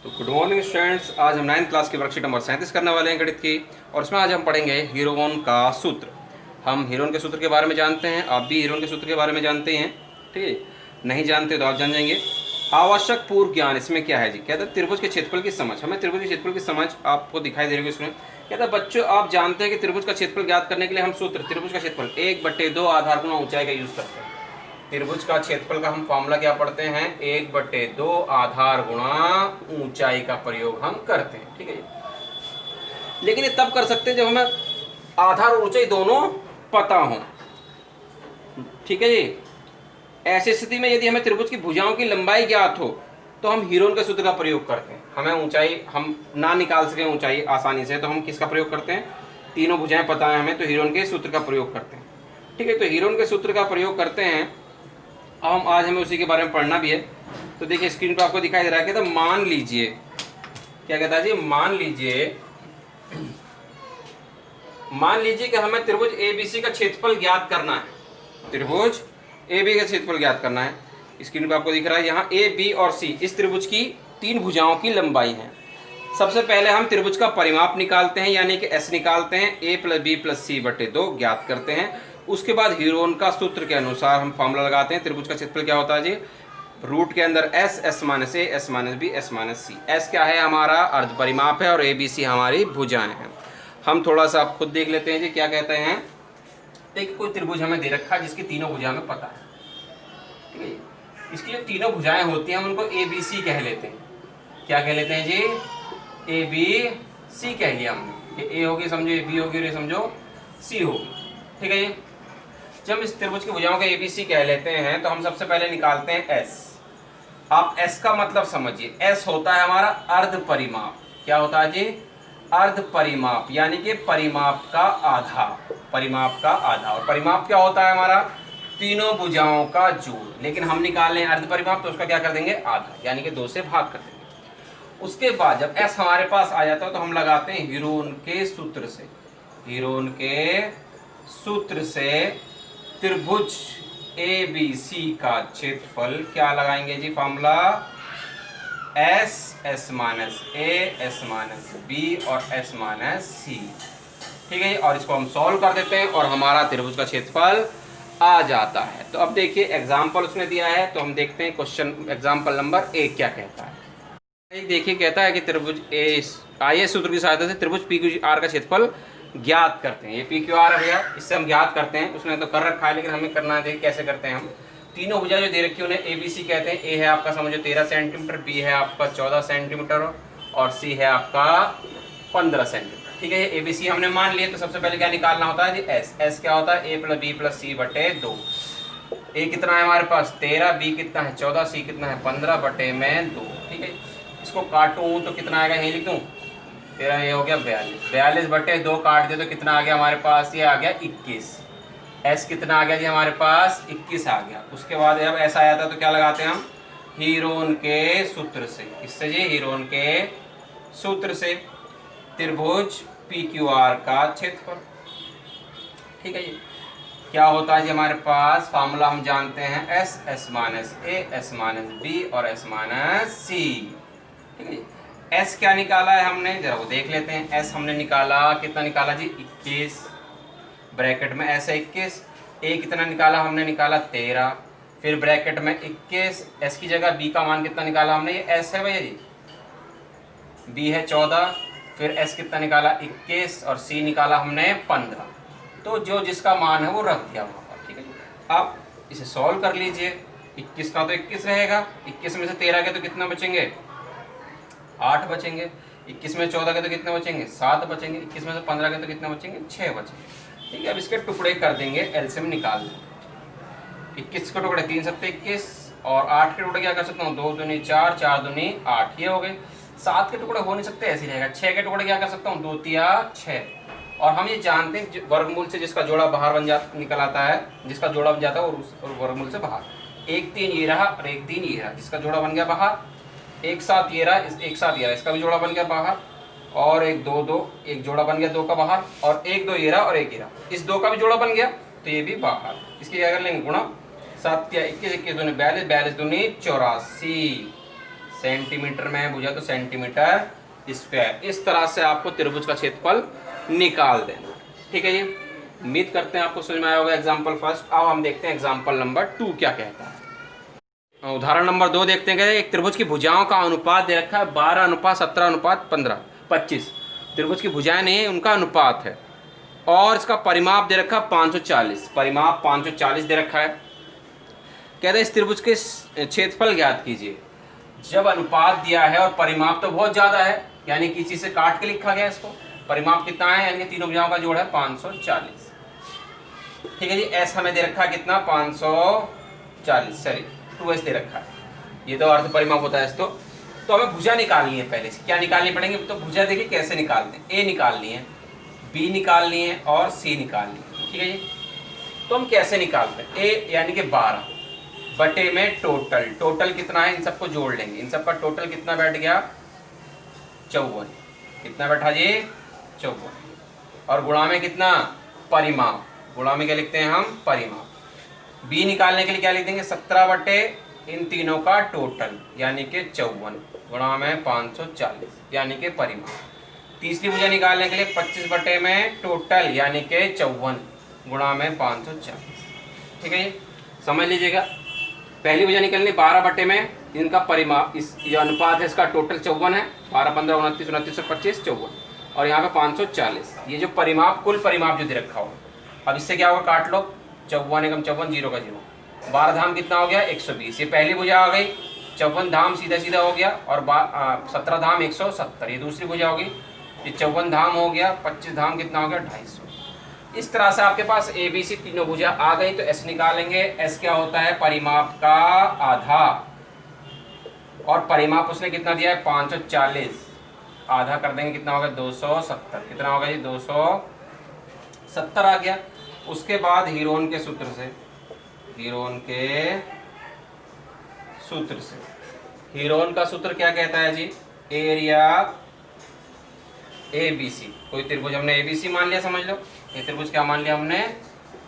तो good morning students, आज हम 9th क्लास की वर्कशीट नंबर 37 करने वाले हैं गणित की। और इसमें आज हम पढ़ेंगे हीरोन का सूत्र। हम हीरोन के सूत्र के बारे में जानते हैं, आप भी हीरोन के सूत्र के बारे में जानते हैं, ठीक है। नहीं जानते तो आप जान जाएंगे। आवश्यक पूर्व ज्ञान इसमें क्या है जी? कहता है त्रिभुज के क्षेत्रफल की समझ। हमें त्रिभुज के क्षेत्रफल की समझ आपको दिखाई दे रही है इसमें। कहता है बच्चों, आप जानते हैं कि त्रिभुज का क्षेत्रफल ज्ञात करने के लिए हम सूत्र त्रिभुज का क्षेत्रफल 1/2 आधार गुणा ऊंचाई का यूज करते हैं। त्रिभुज का क्षेत्रफल का हम फॉर्मूला क्या पढ़ते हैं? 1/2 आधार गुणा ऊंचाई का प्रयोग हम करते हैं, ठीक है। लेकिन ये तब कर सकते हैं जब हमें आधार और ऊंचाई दोनों पता हो, ठीक है जी। ऐसी स्थिति में यदि हमें त्रिभुज की भुजाओं की लंबाई ज्ञात हो तो हम हीरोन के सूत्र का प्रयोग करते हैं। हमें ऊंचाई हम ना निकाल सके ऊंचाई आसानी से, तो हम किसका प्रयोग करते हैं? तीनों भुजाएं पता है हमें, तो हीरोन के सूत्र का प्रयोग करते हैं, ठीक है। तो हीरोन के सूत्र का प्रयोग करते हैं। अब आज हमें उसी के बारे में पढ़ना भी है। तो देखिए स्क्रीन पर आपको दिखाई दे रहा है। कहता मान लीजिए, क्या कहता है जी? मान लीजिए कि हमें त्रिभुज एबीसी का क्षेत्रफल ज्ञात करना है। त्रिभुज AB का क्षेत्रफल ज्ञात करना है। स्क्रीन पर आपको दिख रहा है यहाँ A, B और C इस त्रिभुज की तीन भुजाओं की लंबाई है। सबसे पहले हम त्रिभुज का परिमाप निकालते हैं, यानी कि S निकालते हैं। A + B + C/2 ज्ञात करते हैं। उसके बाद हीरोन का सूत्र के अनुसार हम फॉर्मूला लगाते हैं। त्रिभुज का क्षेत्रफल क्या होता है जी? रूट के अंदर S, S - A, S - B, S - C। S क्या है? हमारा अर्ध परिमाप है और ABC हमारी भुजाएं हैं। हम थोड़ा सा आप खुद देख लेते हैं जी क्या कहते हैं। एक कोई त्रिभुज हमें दे रखा है जिसकी तीनों भुजाएं हमें पता है, ठीक है। इसकी जो तीनों भुजाएं होती हैं हम उनको ABC कह लेते हैं। क्या कह लेते हैं जी? ABC कह लिया हमने कि A होगी समझो, B होगी और ये समझो C होगी, ठीक है जी। जब इस त्रिभुज की भुजाओं का ABC कह लेते हैं तो हम सबसे पहले निकालते हैं S। आप S का मतलब समझिए। S होता है हमारा अर्ध परिमाप। क्या होता है जी? अर्ध परिमाप, यानी कि परिमाप का आधा। परिमाप का आधा। और परिमाप क्या होता है हमारा? तीनों भुजाओं का जोड़। लेकिन हम निकाल लें अर्ध परिमाप तो उसका क्या कर देंगे? आधा, यानी कि 2 से भाग कर देंगे। उसके बाद जब S हमारे पास आ जाता है तो हम लगाते हैं हीरोन के सूत्र से। हीरोन के सूत्र से त्रिभुज ABC का क्षेत्रफल क्या लगाएंगे जी? Formula S, S - A, S - B और S - C, ठीक है। और इसको हम सॉल्व कर देते हैं और हमारा त्रिभुज का क्षेत्रफल आ जाता है। तो अब देखिए एग्जाम्पल उसने दिया है, तो हम देखते हैं क्वेश्चन एग्जाम्पल नंबर 1 क्या कहता है। देखिए कहता है कि त्रिभुज आइए सूत्र की सहायता से त्रिभुज PQR का क्षेत्रफल ज्ञात करते हैं। ये PQR है भैया, इससे हम ज्ञात करते हैं। उसने तो कर रखा है लेकिन हमें करना है। देखिए कैसे करते हैं हम। तीनों भुजा जो दे रखी है उन्हें ABC कहते हैं। A है आपका समझो 13 सेंटीमीटर, B है आपका 14 सेंटीमीटर और C है आपका 15 सेंटीमीटर, ठीक है। ABC हमने मान लिए। तो सबसे पहले क्या निकालना होता है जी? S। S क्या होता है? A + B + C/2। A कितना है हमारे पास? 13, B कितना है? 14, C कितना है? 15/2, ठीक है। इसको काटूं तो कितना आएगा? यही लिख दूं 13, ये हो गया 42। 42/2 काट दे तो कितना आ गया हमारे पास? ये आ गया 21। S कितना आ गया जी हमारे पास? 21 आ गया। उसके बाद जब S आया था तो क्या लगाते हैं हम? हीरोन के सूत्र से। किससे जी? हीरोन के सूत्र से त्रिभुज PQR का क्षेत्रफल, ठीक है जी। क्या होता है जी हमारे पास? फार्मूला हम जानते हैं S, S - A, S - B और S - C, ठीक है जी। S क्या निकाला है हमने? जरा वो देख लेते हैं। S हमने निकाला, कितना निकाला जी? 21। ब्रैकेट में S है 21। A कितना निकाला? हमने निकाला 13। फिर ब्रैकेट में 21। S की जगह B का मान कितना निकाला हमने? ये S है भैया जी। B है 14। फिर S कितना निकाला? 21 और C निकाला हमने 15। तो जो जिसका मान है वो रख दिया वहाँ पर, ठीक है जी। अब इसे सॉल्व कर लीजिए। 21 का तो 21 रहेगा। 21 में से 13 के तो कितना बचेंगे? 8 बचेंगे। 21 में 14 के तो कितने बचेंगे? 7 बचेंगे। 21 में से 15 के तो कितने बचेंगे? 6 बचेंगे, ठीक है। अब इसके टुकड़े कर देंगे, एलसीएम निकाल देंगे। 21 के टुकड़े 3 7 21 और 8 के टुकड़े क्या कर सकता हूँ? 2 दूनी 4, 4 दूनी 8, ये हो गए। 7 के टुकड़े हो नहीं सकते, ऐसे ही रहेगा। 6 के टुकड़े क्या कर सकता हूँ? 2 तिया 6। और हम ये जानते हैं वर्गमूल से जिसका जोड़ा बाहर बन जाता निकल आता है, जिसका जोड़ा बन जाता है और वर्गमूल से बाहर 1 3 ये रहा और 1 3 ये रहा, जिसका जोड़ा बन गया बाहर। 1 7 ये रहा, 1 7 ये रहा, इसका भी जोड़ा बन गया बाहर। और 1 2 2, एक जोड़ा बन गया 2 का बाहर। और 1 2 ये रहा और 1 ये रहा, इस 2 का भी जोड़ा बन गया तो ये भी बाहर। इसकी क्या कर लेंगे? गुणा। 7 या 21, 21 दूनी 42, 42 दूनी 84, सेंटीमीटर में है भुजा तो सेंटीमीटर स्क्वायर। इस तरह से आपको त्रिभुज का क्षेत्रफल निकाल देना। ठीक है जी, उम्मीद करते हैं आपको समझ में आया होगा एग्जाम्पल फर्स्ट। अब हम देखते हैं एग्जाम्पल नंबर 2 क्या कहता है। उदाहरण नंबर 2 देखते हैं। एक त्रिभुज की भुजाओं का अनुपात दे रखा है 12:17:15:25। त्रिभुज की भुजाएं नहीं है, उनका अनुपात है। और इसका परिमाप दे रखा है 540, परिमाप 540 दे रखा है। कहते हैं इस त्रिभुज के क्षेत्रफल ज्ञात कीजिए। जब अनुपात दिया है और परिमाप तो बहुत ज्यादा है, यानी किसी से काट के लिखा गया इसको। परिमाप कितना है, यानी कि तीनों भुजाओं का जोड़ है 540। ठीक है जी, एस हमें दे रखा है कितना 540, सॉरी 2s दे रखा है। ये तो अर्ध परिमाप होता है इसको। तो हमें भुजा निकालनी है। पहले से क्या निकालनी पड़ेंगे, तो भुजा देखिए कैसे निकालते हैं। ए निकालनी है, बी निकालनी है और सी निकालनी है। ठीक है जी, तो हम कैसे निकालते हैं। ए यानी कि 12 बटे में टोटल, टोटल कितना है इन सबको जोड़ लेंगे। इन सबका टोटल कितना बैठ गया 54। कितना बैठा जी 54। और गुणा में कितना परिमाप, गुणा में क्या लिखते हैं हम परिमाप। बी निकालने के लिए क्या लिख देंगे 17 बटे इन तीनों का टोटल यानी कि 54 गुणा में 540 यानी कि परिमाप। तीसरी भुजा निकालने के लिए 25 बटे में टोटल यानी कि 54 गुणा में 540। ठीक है, समझ लीजिएगा। पहली भुजा निकलनी 12 बटे में इनका परिमाप, इस ये अनुपात है, इसका टोटल 54 है। 12, 15, 29, 29 से 25 54 और यहाँ पे 540। ये जो परिमाप कुल परिमाप जो दे रखा हो, अब इससे क्या होगा काट लो 54 एकम 54 0 का 0। 12 धाम कितना हो गया 120। ये पहली भुजा आ गई। 54 धाम सीधा सीधा हो गया और 17 धाम 170। ये दूसरी भुजा होगी। ये 54 धाम हो गया, 25 धाम कितना हो गया 250। इस तरह से आपके पास ए बी सी तीनों भुजा आ गई। तो एस निकालेंगे। एस क्या होता है परिमाप का आधा, और परिमाप उसने कितना दिया है 540। आधा कर देंगे कितना होगा 270। कितना होगा जी 270 आ गया। उसके बाद हीरोन के सूत्र से, हीरोन के सूत्र से, हीरोन का सूत्र क्या कहता है जी एरिया ए बी सी। कोई त्रिभुज हमने ए बी सी मान लिया, समझ लो ये त्रिभुज क्या मान लिया हमने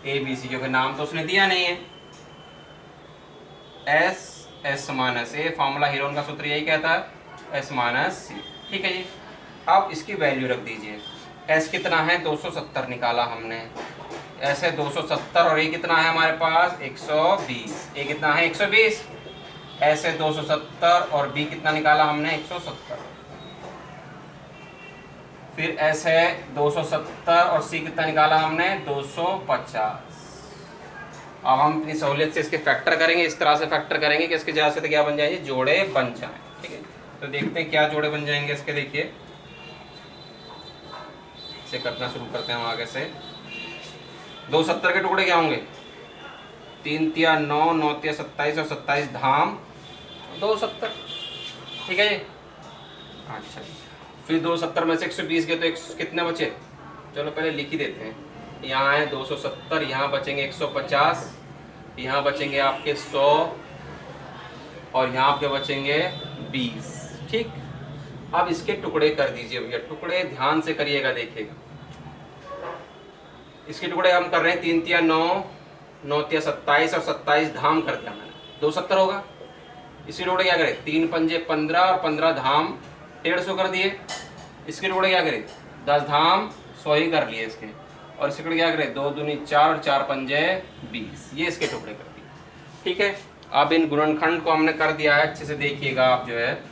ए बी सी, क्योंकि नाम तो उसने दिया नहीं है। एस एस माइनस ए, फॉर्मूला हीरोन का सूत्र यही कहता है एस माइनस सी। ठीक है जी, अब इसकी वैल्यू रख दीजिए। एस कितना है 270 निकाला हमने, ऐसे 270 और ये कितना है हमारे पास 120। ए कितना है 120, ऐसे 270 और बी कितना निकाला हमने 170। फिर एस है 270 और सी कितना निकाला हमने 250। अब हम अपनी सहूलियत से इसके फैक्टर करेंगे। इस तरह से फैक्टर करेंगे कि इसके जगह से तो क्या बन जाएंगे जोड़े बन जाए। ठीक है, तो देखते हैं क्या जोड़े बन जाएंगे इसके। देखिए इसे करना शुरू करते हैं हम आगे से। 270 के टुकड़े क्या होंगे 3 तिया 9, 9 तिया 27 और 27 धाम 270। ठीक है जी, अच्छा। फिर 270 में से 120 गए तो कितने बचे, चलो पहले लिख ही देते हैं। यहाँ है 270, यहाँ बचेंगे 150, यहाँ बचेंगे आपके 100 और यहाँ पे बचेंगे 20। ठीक, अब इसके टुकड़े कर दीजिए भैया, टुकड़े ध्यान से करिएगा। देखिएगा इसके टुकड़े हम कर रहे हैं 3 तिया 9, 9 तिया 27 और 27 धाम कर दिया मैंने 270 होगा। इसके टुकड़े क्या करें 3 पंजे 15 और 15 धाम 150 कर दिए। इसके टुकड़े क्या करें 10 धाम 100 ही कर लिए इसके। और इसके टुकड़े क्या करें 2 दूनी 4 और 4 पंजे 20। ये इसके टुकड़े कर दिए। ठीक है, अब इन गुणनखंड को हमने कर दिया है। अच्छे से देखिएगा आप, जो है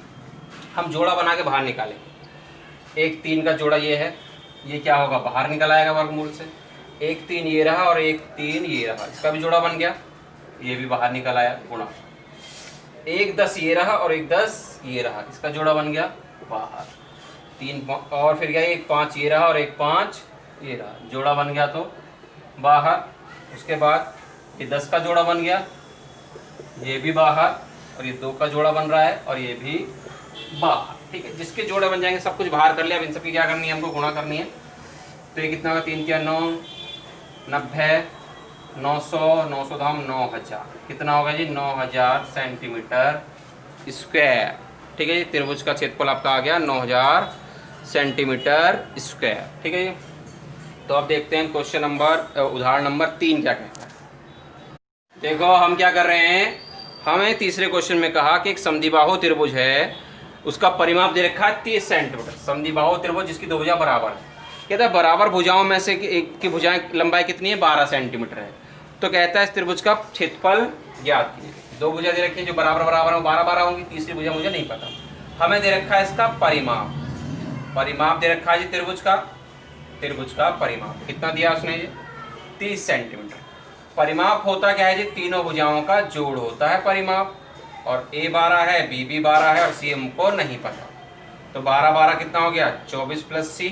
हम जोड़ा बना के बाहर निकालेंगे। 1 3 का जोड़ा ये है, ये क्या होगा बाहर निकल आएगा वर्गमूल से। 1 3 ये रहा और 1 3 ये रहा, इसका भी जोड़ा बन गया, ये भी बाहर निकल आया गुणा। 1 10 ये रहा और 1 10 ये रहा, इसका जोड़ा बन गया बाहर। 3 और फिर क्या 1 5 ये रहा और 1 5 ये रहा, जोड़ा बन गया तो बाहर। उसके बाद ये 10 का जोड़ा बन गया, ये भी बाहर, और ये 2 का जोड़ा बन रहा है और ये भी बाहर। ठीक है, जिसके जोड़े बन जाएंगे सब कुछ बाहर कर लिया। अब इन सब की क्या करनी है हमको गुणा करनी है। तो ये कितना होगा 3 तिया 9, 90, 900, 900 धाम 9000। कितना होगा जी 9000 सेंटीमीटर स्क्वायर। ठीक है जी, त्रिभुज का क्षेत्रफल आपका आ गया 9000 सेंटीमीटर स्क्वायर। ठीक है जी, तो अब देखते हैं क्वेश्चन नंबर उदाहरण नंबर 3 क्या कहता है। देखो हम क्या कर रहे हैं, हमें तीसरे क्वेश्चन में कहा कि एक समद्विबाहु त्रिभुज है, उसका परिमाप दे रखा है 30 सेंटीमीटर। समद्विबाहु त्रिभुज जिसकी दो भुजा बराबर है। कहता है बराबर भुजाओं में से एक की भुजाएं लंबाई कितनी है, 12 सेंटीमीटर है। तो कहता है इस त्रिभुज का क्षेत्रफल ज्ञात कीजिए। दो भुजा दे रखी है जो बराबर बराबर हो, 12 होंगी। तीसरी भुजा मुझे नहीं पता। हमें दे रखा है इसका परिमाप। परिमाप दे रखा है जी त्रिभुज का परिमाप कितना दिया उसने जी, 30 सेंटीमीटर। परिमाप होता क्या है जी, तीनों भुजाओं का जोड़ होता है परिमाप। और a 12 है, b भी 12 है और c हमको नहीं पता। तो 12 12 कितना हो गया, 24 प्लस c।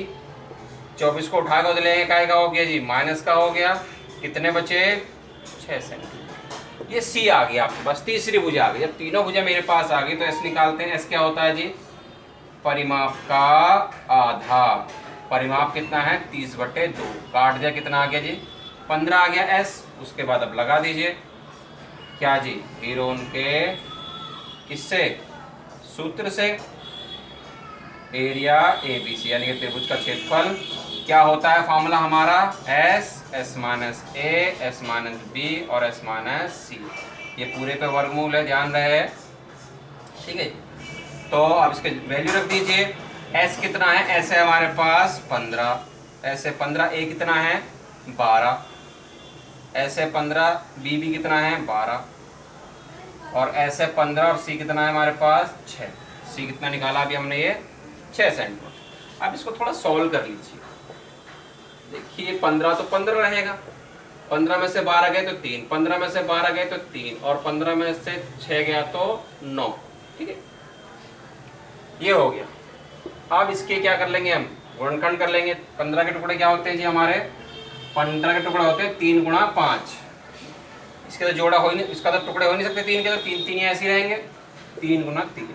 24 को उठा कर उधर लेंगे, काय का हो गया जी, माइनस का हो गया। कितने बचे, 6 सेंटीमीटर। ये c आ गया आपके पास, तीसरी भुजा आ गई। जब तीनों भुजा मेरे पास आ गई तो s निकालते हैं। s क्या होता है जी, परिमाप का आधा। परिमाप कितना है, 30/2। काट दिया, कितना आ गया जी, 15 आ गया s। उसके बाद अब लगा दीजिए क्या जी, हीरोन के किससे, सूत्र से। एरिया ABC यानी कि त्रिभुज का क्षेत्रफल क्या होता है, फॉर्मूला हमारा S minus A, S minus B और S माइनस C। ये पूरे पे वर्गमूल है, ध्यान रहे, ठीक है। तो अब इसके वैल्यू रख दीजिए। S कितना है, S है हमारे पास 15, S है 15, A कितना है 12, S है 15, B भी कितना है 12 और S है 15 और C कितना है हमारे पास 6। C कितना निकाला अभी हमने, ये 6 सेंटीमीटर। अब इसको थोड़ा सॉल्व कर लीजिए। देखिए 15 तो 15 रहेगा, 15 में से 12 गए तो 3, 15 में से 12 गए तो 3 और 15 में से 6 गया तो 9, ठीक है। ये हो गया। अब इसके क्या कर लेंगे, हम गुणनखंड कर लेंगे। 15 के टुकड़े क्या होते हैं जी हमारे, 15 के टुकड़े होते हैं 3 गुणा 5। इसके तो जोड़ा हो ही नहीं, इसका तो टुकड़े हो नहीं सकते 3 के, तो 3 3 ऐसे ही रहेंगे, 3 गुना 3।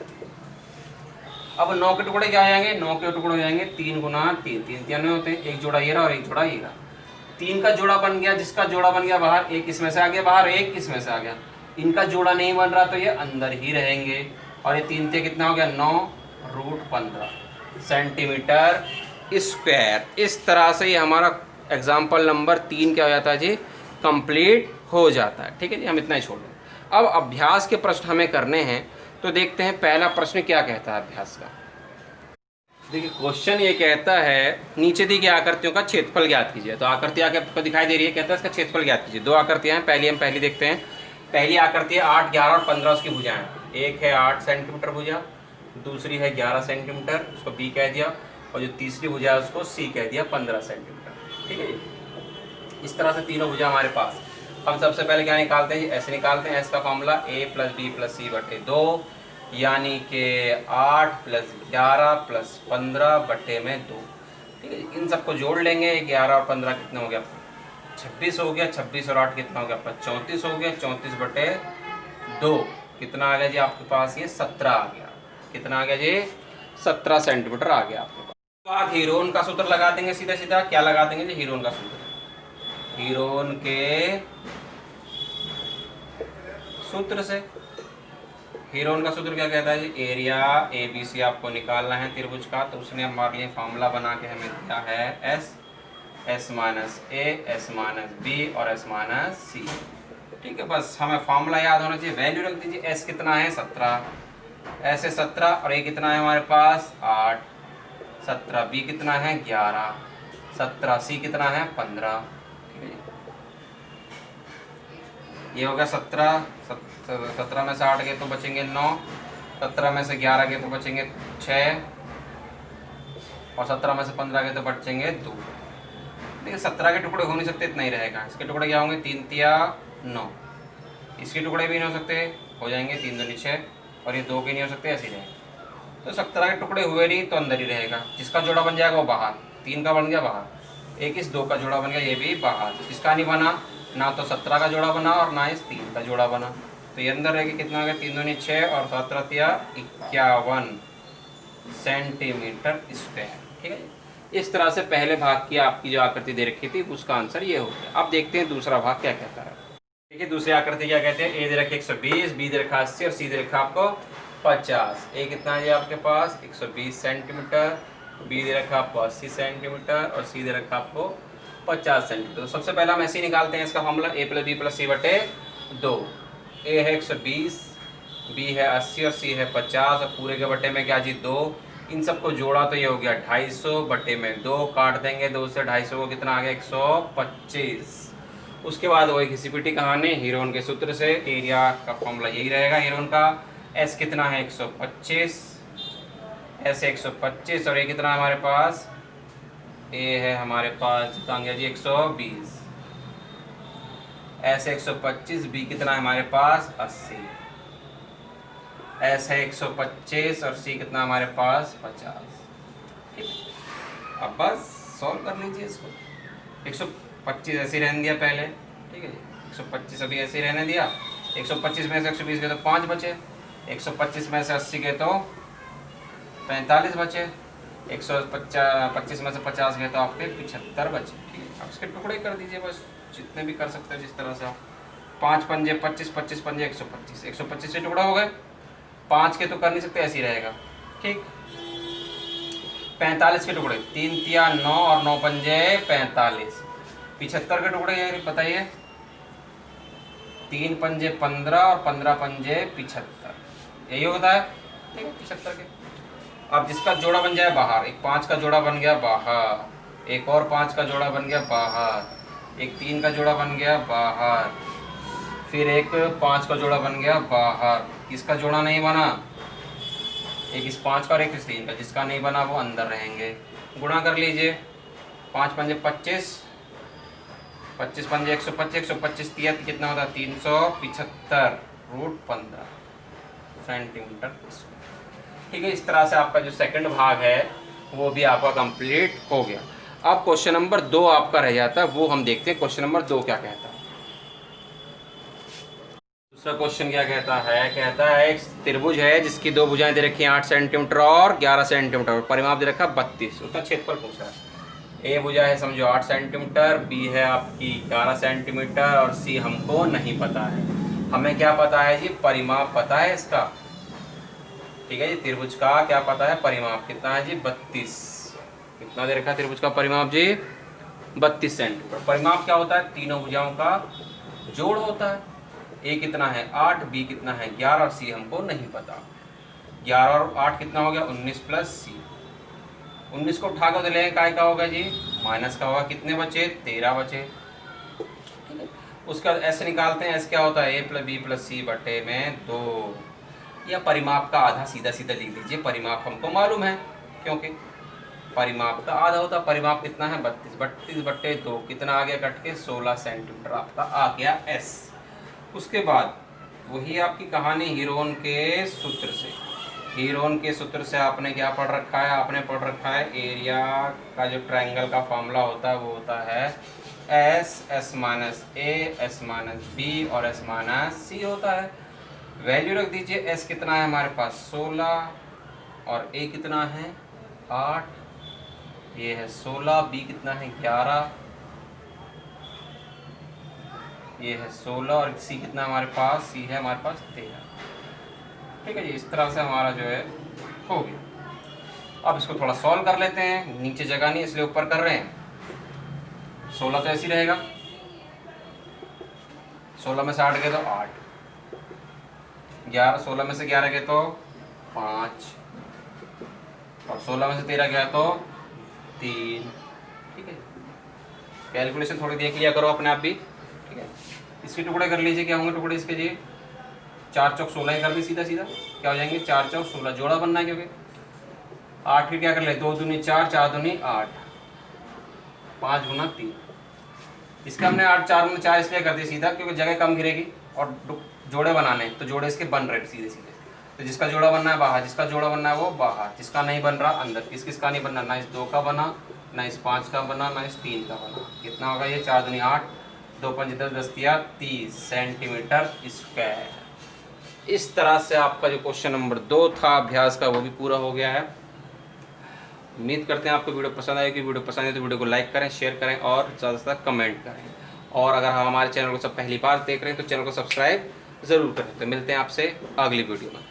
अब 9 के टुकड़े क्या हो जाएंगे, 9 के टुकड़े हो जाएंगे 3 गुना 3, 3 93 होते हैं। एक जोड़ा ये रहा और एक जोड़ा ये रहा। 3 का जोड़ा बन गया, जिसका जोड़ा बन गया बाहर, एक इसमें से आ गया बाहर, एक इसमें से आ गया। इनका जोड़ा नहीं बन रहा तो ये अंदर ही रहेंगे। और ये 3 थे कितना हो गया, 9√15 सेंटीमीटर स्क्वायर। इस तरह से ये हमारा एग्जाम्पल नंबर 3 क्या हो जाता है जी, कंप्लीट हो जाता है, ठीक है जी। हम इतना ही छोड़ दें। अब अभ्यास के प्रश्न हमें करने हैं, तो देखते हैं पहला प्रश्न क्या कहता है अभ्यास का। देखिए क्वेश्चन ये कहता है नीचे दी गई आकृतियों का क्षेत्रफल ज्ञात कीजिए। तो आकृति आगे आपको दिखाई दे रही है, कहता है इसका क्षेत्रफल ज्ञात कीजिए। दो आकृतियां हैं, पहली देखते हैं। पहली आकृति है 8, 11 और 15 उसकी भुजाएं। एक है 8 सेंटीमीटर भुजा, दूसरी है 11 सेंटीमीटर, उसको B कह दिया, और जो तीसरी भुजा है उसको C कह दिया 15 सेंटीमीटर, ठीक है जी। इस तरह से तीनों भुजा हमारे पास। हम सबसे पहले क्या निकालते हैं जी, ऐसे निकालते हैं। इसका फॉर्मूला A + B + C/2 यानी कि 8 + 11 + 15/2, ठीक है। इन सबको जोड़ लेंगे। 11 और 15 कितना हो गया, 26 हो गया। 26 और 8 कितना हो गया, 34 हो गया। 34/2 कितना आ गया जी आपके पास, ये 17 आ गया। कितना आ गया जी, 17 सेंटीमीटर आ गया आपके पास। तो आप हीरोन का सूत्र लगा देंगे सीधा सीधा। क्या लगा देंगे जी, हीरोन का सूत्र। हीरोन के सूत्र से, हीरोन का सूत्र क्या कहता है जी, एरिया ABC आपको निकालना है त्रिभुज का। तो उसने हमारे लिए फॉर्मूला बना के हमें दिया है S minus A, S minus B और S माइनस C, ठीक है। बस हमें फॉर्मूला याद होना चाहिए। वैल्यू रख दीजिए। S कितना है 17, S है 17 और A कितना है हमारे पास 8, 17 B कितना है 11, 17 C कितना है 15, ठीक है। ये हो गया 17 में से 8 गए तो बचेंगे 9, 17 में से 11 गए तो बचेंगे 6 और 17 में से 15 गए तो बचेंगे 2। देखिए 17 के टुकड़े हो नहीं सकते, इतना ही रहेगा। इसके टुकड़े क्या होंगे, 3 तिया 9। इसके टुकड़े भी नहीं हो सकते, हो जाएंगे 3 दूनी 6 और ये 2 के नहीं हो सकते, ऐसे ही रहेंगे। तो 17 के टुकड़े हुए नहीं तो अंदर ही रहेगा। जिसका जोड़ा बन जाएगा वो बाहर, 3 का बन गया बाहर, एक इस 2 का जोड़ा बन गया, ये भी बाहर। इसका नहीं बना, ना तो 17 का जोड़ा बना और ना इस 3 का जोड़ा बना, तो ये अंदर रहेगी। कितना आ गया, 3 दूनी 6 और 17 तिया 51 सेंटीमीटर स्क्वायर, ठीक है। इस तरह से पहले भाग की आपकी जो आकृति दे रखी थी उसका आंसर ये हो गया। अब देखते हैं दूसरा भाग क्या कहता है। देखिए दूसरी आकृति क्या कहते हैं, A दे रखी 120, B दे रखा 80 और C दे रखा आपको 50। A कितना है आपके पास 120 सेंटीमीटर, B दे रखा आपको 80 सेंटीमीटर और C दे रखा आपको 50 सेंटीमीटर। तो सबसे पहले हम ऐसे ही निकालते हैं इसका फॉर्मूला A + B + C/2। ए है 120, बी है 80 और सी है 50 और पूरे के बटे में क्या जी 2। इन सबको जोड़ा तो ये हो गया 250 बटे में 2, काट देंगे 2 से 250 को, कितना आ गया 125। उसके बाद वही घिसी पिटी कहानी हीरोन के सूत्र से, एरिया का फॉर्मूला यही रहेगा हीरोन का। एस कितना है 125, एस 125 और ए कितना हमारे पास, ए है हमारे पास कितना गया जी 120, एस 125, बी कितना है हमारे पास 80, एस है 125 और सी कितना हमारे पास 50। ठीक है, अब बस सॉल्व कर लीजिए इसको। 125 ऐसे ही रहने दिया पहले, ठीक है जी, 125 अभी ऐसे ही रहने दिया। 125 में से 120 गए तो 5 बचे, 125 में से 80 गए तो 45 बचे, 125 में से 50 गए तो आपके 75 बचे। ठीक है, अब इसके टुकड़े कर दीजिए बस, जितने भी कर सकते हैं जिस तरह से आप। 5 पंजे 25, 25 पंजे 125, 125 से टुकड़ा हो गए। 5 के तो कर नहीं सकते, ऐसे ही रहेगा। ठीक, 45 के टुकड़े, 3 तिया 9 और 9 पंजे 45। 75 के टुकड़े ये बताइए, 3 पंजे 15 और 15 पंजे 75, यही होता है। ठीक है, 75 के। अब जिसका जोड़ा बन जाए बाहर, एक 5 का जोड़ा बन गया बाहर, एक और 5 का जोड़ा बन गया बाहर, एक 3 का जोड़ा बन गया बाहर, फिर एक 5 का जोड़ा बन गया बाहर। किसका जोड़ा नहीं बना, एक इस 5 का और एक इस 3 का, जिसका नहीं बना वो अंदर रहेंगे। गुणा कर लीजिए, 5 पंजे 25, 25 पंजे 125, 125 तिया कितना होता है 375 रूट 15 सेंटीमीटर। ठीक है, इस तरह से आपका जो सेकंड भाग है वो भी आपका कंप्लीट हो गया। अब क्वेश्चन नंबर 2 आपका रह जाता है, वो हम देखते हैं क्वेश्चन नंबर 2 क्या कहता है। दूसरा क्वेश्चन क्या कहता है एक त्रिभुज है जिसकी 2 भुजाएं दे रखी हैं 8 सेंटीमीटर और 11 सेंटीमीटर, परिमाप दे रखा है 32, उसका क्षेत्रफल पूछा है। ए भुजा है समझो 8 सेंटीमीटर, बी है आपकी 11 सेंटीमीटर और सी हमको नहीं पता है। हमें क्या पता है जी, परिमाप पता है इसका। ठीक है जी, त्रिभुज का क्या पता है, परिमाप कितना है जी 32। कितना दे रखा है त्रिभुज का परिमाप जी 32 सेंटीमीटर। परिमाप क्या होता है, तीनों भुजाओं का जोड़ होता है। ए कितना है 8, बी कितना है 11 और सी हमको नहीं पता। 11 और 8 कितना हो गया 19 प्लस सी। 19 को उठा कर लेंगे काय का होगा जी, माइनस का होगा। कितने बचे 13 बचे। उसका ऐसे निकालते हैं, ऐसे क्या होता है ए प्लस बी प्लस सी बटे में 2, या परिमाप का आधा सीधा सीधा लिख लीजिए। परिमाप हमको मालूम है क्योंकि परिमाप का आधा होता है। परिमाप कितना है 32, 32 बटे 2 कितना आ गया कट के 16 सेंटीमीटर आपका आ गया एस। उसके बाद वही आपकी कहानी हीरोन के सूत्र से। हीरोन के सूत्र से आपने क्या पढ़ रखा है, आपने पढ़ रखा है एरिया का जो ट्रायंगल का फॉर्मूला होता है वो होता है एस, एस माइनस ए, एस माइनस बी और एस माइनस सी होता है। वैल्यू रख दीजिए, एस कितना है हमारे पास 16 और ए कितना है 8, ये है 16, बी कितना है 11, ये है 16 और सी कितना हमारे पास, सी है हमारे पास 13। ठीक है जी, इस तरह से हमारा जो है हो गया। अब इसको थोड़ा सॉल्व कर लेते हैं, नीचे जगह नहीं इसलिए ऊपर कर रहे हैं। 16 तो ऐसे ही रहेगा, 16 में से 8 गए तो 8, 16 में से 11 गए तो 5 और 16 में से 13 गया तो 3। ठीक है, कैलकुलेशन थोड़ी देख लिया करो अपने आप भी। ठीक है, इसके टुकड़े कर लीजिए। क्या होंगे टुकड़े इसके जी, 4 चौक 16 ही कर ली सीधा सीधा, क्या हो जाएंगे 4 चौक 16, जोड़ा बनना है क्योंकि 8 के क्या कर ले 2 दूनी 4, 4 दूनी 8, 5 गुना 3। इसका हमने 8 4 गुना 4 इसलिए कर दी सीधा क्योंकि जगह कम गिरेगी और जोड़े बनाने, तो जोड़े इसके बन रहे सीधे सीधे। तो जिसका जोड़ा बनना है बाहर, जिसका जोड़ा बनना है वो बाहर, जिसका नहीं बन रहा अंदर। किस किसका नहीं बनना, ना इस 2 का बना, ना इस 5 का बना, ना इस 3 का बना। कितना होगा ये 4 दूनी 8, 2 5 10 10 30 सेंटीमीटर स्क्वायर। इस तरह से आपका जो क्वेश्चन नंबर 2 था अभ्यास का वो भी पूरा हो गया है। उम्मीद करते हैं आपको वीडियो पसंद आएगी। वीडियो पसंद है तो वीडियो को लाइक करें, शेयर करें और ज़्यादा से ज़्यादा कमेंट करें। और अगर हम हमारे चैनल को सब पहली बार देख रहे हैं तो चैनल को सब्सक्राइब ज़रूर करें। तो मिलते हैं आपसे अगली वीडियो में।